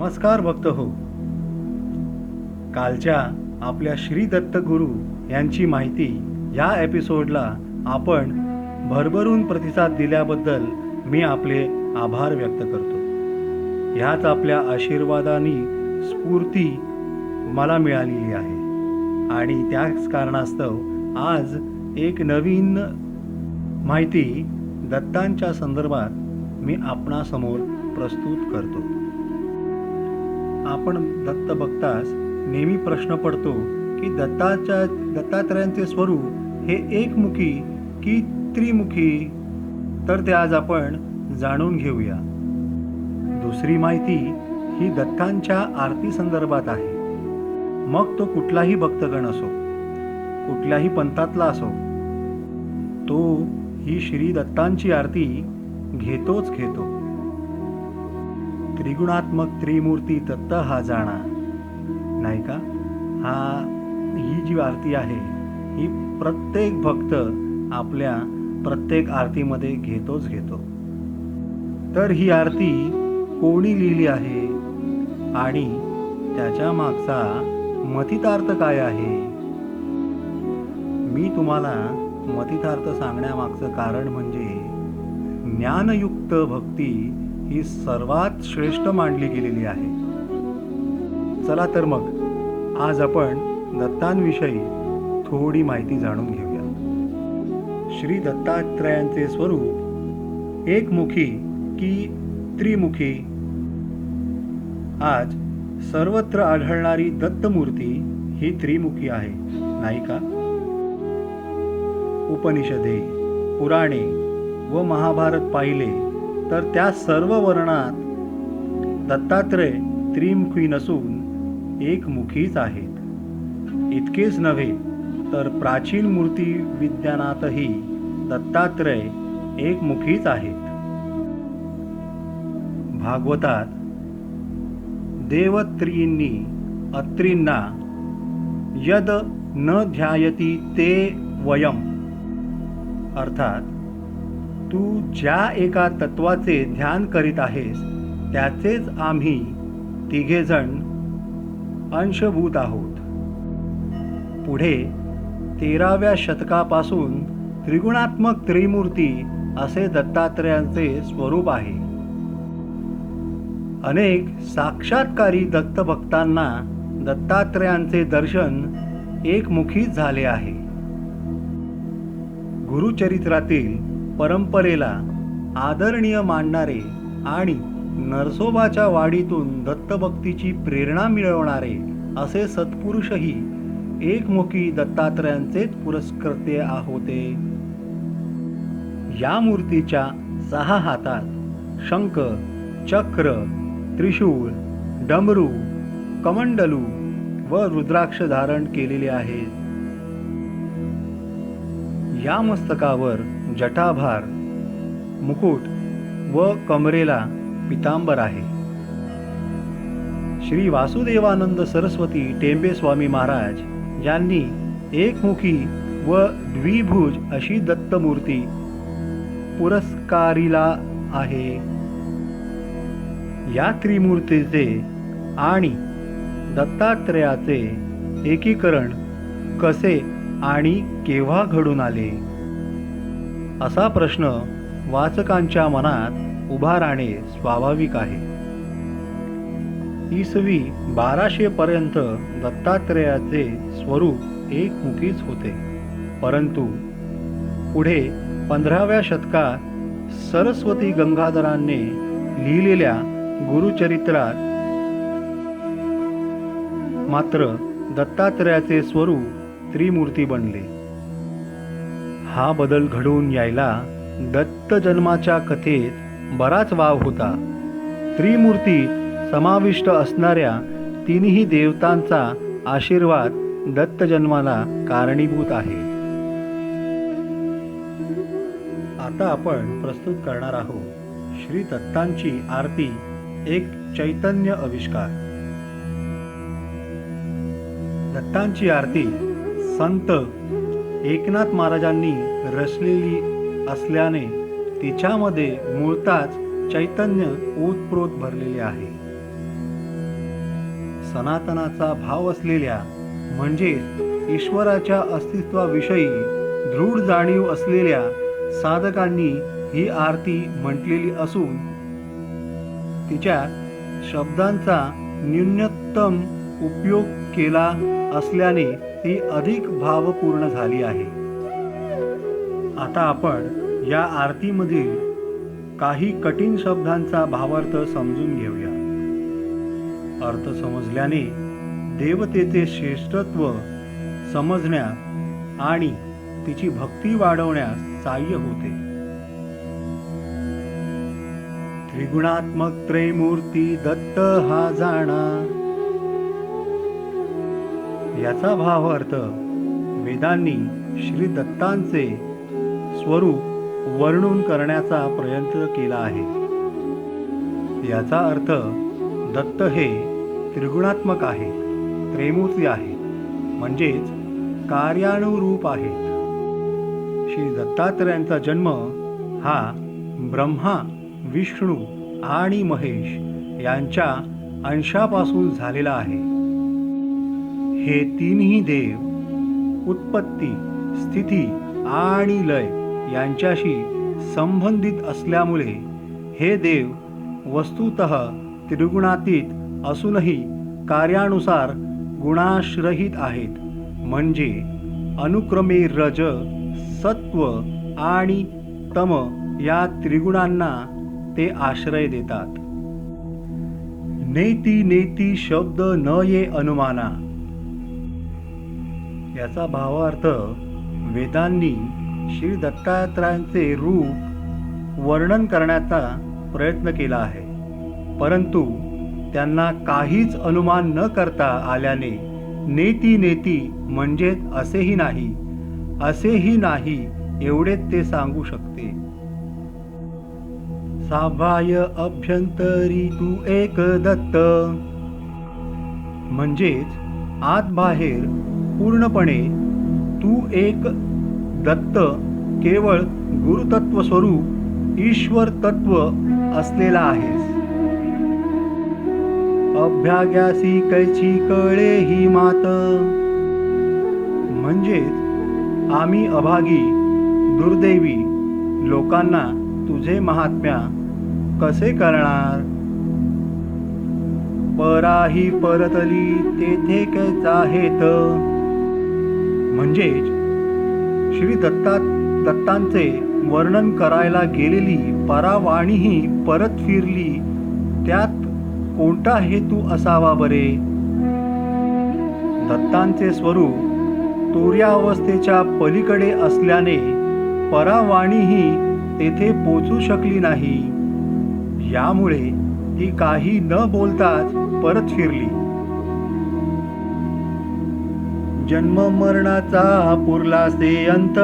नमस्कार भक्त हो. कालच्या आपल्या श्री दत्त गुरु यांची माहिती या एपिसोडला आपण भरभरून प्रतिसाद दिल्याबद्दल मी आपले आभार व्यक्त करतो. ह्याच आपल्या आशीर्वादाने स्फूर्ती मला मिळालेली आहे आणि त्याच कारणास्तव आज एक नवीन माहिती दत्तांच्या संदर्भात मी आपणासमोर प्रस्तुत करतो. आपण दत्त भक्तास नेहमी प्रश्न पडतो की दत्तात्रयांचे स्वरूप हे एकमुखी की त्रिमुखी, तर ते आज आपण जाणून घेऊया. दुसरी माहिती ही दत्तांच्या आरती संदर्भात आहे. मग तो कुठलाही भक्तगण असो, कुठल्याही पंथातला असो, तो ही श्री दत्तांची आरती घेतोच घेतो. त्रिगुणात्मक त्रिमूर्ती दत्त हा जाणा, नाही का? ही जी आरती आहे ही प्रत्येक भक्त आपल्या प्रत्येक आरतीमध्ये घेतोच घेतो. तर ही आरती कोणी लिहिली आहे आणि त्याच्या मागचा मतितार्थ काय आहे? मी तुम्हाला मतितार्थ सांगण्यामागचं कारण म्हणजे ज्ञानयुक्त भक्ती ही सर्वात श्रेष्ठ मानली गेलेली आहे. चला तर मग आज आपण दत्तांविषयी थोडी माहिती जाणून घेऊया. श्री दत्तात्रयांचे स्वरूप एकमुखी की त्रिमुखी? आज सर्वत्र आढळणारी दत्तमूर्ती ही त्रिमुखी आहे, नाही का? उपनिषदे, पुराणे व महाभारत पाहिले तर त्या सर्व वर्णात दत्तात्रय त्रिमुखी नसून एकमुखीच आहेत. इतकेच नव्हे तर प्राचीन मूर्ती विज्ञानातही दत्तात्रय एकमुखीच आहेत. भागवतात देवत्रींनी अत्रींना यद न ध्यायती ते वयम, अर्थात तू ज्या एका तत्वाचे ध्यान करीत आहेस त्याचेच आम्ही तिघेजण अंशभूत आहोत. पुढे 13व्या शतकापासून त्रिगुणात्मक त्रिमूर्ती असे दत्तात्रयांचे स्वरूप आहे. अनेक साक्षात्कारी दत्तभक्तांना दत्तात्रयांचे दर्शन एकमुखीच झाले आहे. गुरुचरित्रातील परंपरेला आदरणीय मानणारे आणि नरसोबाच्या वाडीतून दत्तभक्तीची प्रेरणा मिळवणारे असे सत्पुरुषही एकमुखी दत्तात्रयांचेच पुरस्कर्ते होते. या मूर्तीच्या 6 हातात शंख, चक्र, त्रिशूळ, डमरू, कमंडलू व रुद्राक्ष धारण केलेले आहेत. या मस्तकावर जटाभार, मुकुट व कमरेला पितांबर आहे. श्री वासुदेवानंद सरस्वती टेंबे स्वामी महाराज यांनी एकमुखी व द्विभुज अशी दत्तमूर्ती पुरस्कारिला आहे. या त्रिमूर्तीचे आणि दत्तात्रयाचे एकीकरण कसे आणि केव्हा घडून आले असा प्रश्न वाचकांच्या मनात उभा राहणे स्वाभाविक आहे. इसवी 1200 पर्यंत दत्तात्रयाचे स्वरूप एकमुखीच होते, परंतु पुढे 15व्या शतकात सरस्वती गंगाधरांनी लिहिलेल्या गुरुचरित्रात मात्र दत्तात्रयाचे स्वरूप त्रिमूर्ती बनले. हा बदल घडून यायला दत्त जन्माच्या कथेत बराच वाव होता. त्रिमूर्तीत समाविष्ट असणाऱ्या तिन्ही देवतांचा आशीर्वाद दत्त जन्माला कारणीभूत आहे. आता आपण प्रस्तुत करणार आहोत श्री दत्तांची आरती, एक चैतन्य आविष्कार. दत्तांची आरती संत एकनाथ महाराजांनी रचलेली असल्याने तिच्यामध्ये मूळताच चैतन्य ओतप्रोत भरलेले आहे. सनातनाचा भाव असलेल्या म्हणजेच ईश्वराच्या अस्तित्वाविषयी दृढ जाणीव असलेल्या साधकांनी ही आरती म्हटलेली असून तिच्यात शब्दांचा न्यूनतम उपयोग केला असल्याने ती अधिक भावपूर्ण झाली आहे. आता आपण या आरतीमधील काही कठीण शब्दांचा भावार्थ समजून घेऊया. अर्थ समजल्याने देवतेचे श्रेष्ठत्व समजण्यास आणि तिची भक्ती वाढवण्यास सहाय्य होते. त्रिगुणात्मक त्रैमूर्ती दत्त हा जाणा. याचा भावार्थ वेदांनी श्री दत्तांचे स्वरूप वर्णन करण्याचा प्रयत्न केला आहे. याचा अर्थ दत्त हे त्रिगुणात्मक आहेत, त्रैमूर्ती आहेत, म्हणजेच कार्यानुरूप आहेत. श्री दत्तात्रयांचा जन्म हा ब्रह्मा, विष्णू आणि महेश यांच्या अंशापासून झालेला आहे. हे तीनही देव उत्पत्ती, स्थिती आणि लय यांच्याशी संबंधित असल्यामुळे हे देव वस्तुतः त्रिगुणातीत असूनही कार्यानुसार गुणाश्रहित आहेत. म्हणजे अनुक्रमे रज, सत्व आणि तम या त्रिगुणांना ते आश्रय देतात. नेती नेती शब्द न ये अनुमाना. याचा भावार्थ वेदांनी श्री दत्तात्रयांचे रूप वर्णन करण्याचा प्रयत्न केला आहे, परंतु त्यांना काहीच अनुमान न करता आल्याने नेती नेती म्हणजेच असेही नाही एवढेच ते सांगू शकते. साबाह्य अभ्यंतरी तू एक दत्त. म्हणजेच आत बाहेर पूर्णपणे तू एक दत्त, केवळ गुरुतत्व स्वरूप ईश्वर तत्व असलेला आहेस. अभ्याग्यासी कैची कळे ही मात. म्हणजेच आम्ही अभागी दुर्दैवी लोकांना तुझे महात्म्य कसे करणार. पराही परतली तेथे कैचा हेत. म्हणजेच श्री दत्तांचे वर्णन करायला गेलेली परावाणीही परत फिरली, त्यात कोणता हेतू असावा बरे. दत्तांचे स्वरूप तुर्यावस्थेच्या पलीकडे असल्याने परावाणीही तेथे पोचू शकली नाही. यामुळे ती काही न बोलताच परत फिरली. जन्म मरणाचा पुरलासे अंत.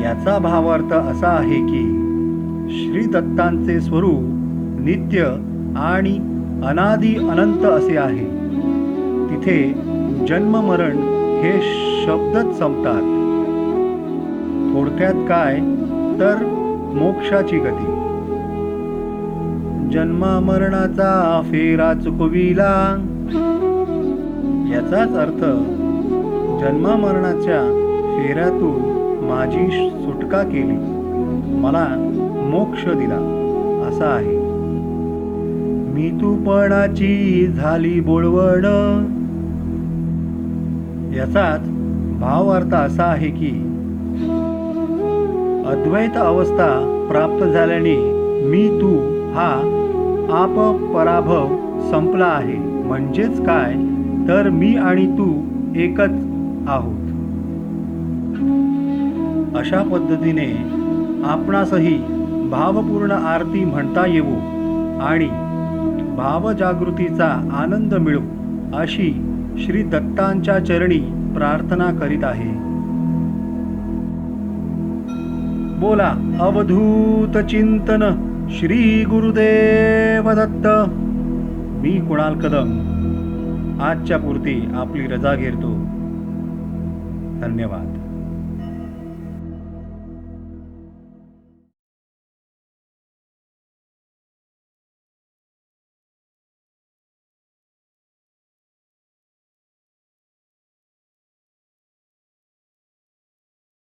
याचा भावार्थ असा आहे की श्री दत्तांचे स्वरूप नित्य आणि अनादि अनंत असे आहे. तिथे जन्म मरण हे शब्दच संपतात. थोडक्यात काय तर मोक्षाची गती. जन्मा मरणाचा फेरा चुकविला. याचाच अर्थ जन्मा मरणाच्या फेऱ्यातून माझी सुटका केली, मला मोक्ष दिला असा आहे. मी तूपणाची झाली बोळवण. याचाच भावार्थ असा आहे की अद्वैत अवस्था प्राप्त झाल्याने मी तू हा आप पराभव संपला आहे. म्हणजेच काय तर मी आणि तू एकच आहोत. अशा पद्धतीने आपणासही भावपूर्ण आरती म्हणता येवो आणि भावजागृतीचा आनंद मिळो अशी श्री दत्तांच्या चरणी प्रार्थना करीत आहे. बोला अवधूत चिंतन श्री गुरुदेव दत्त. मी कुणाल कदम आजच्या पुरती आपली रजा घेतो. धन्यवाद.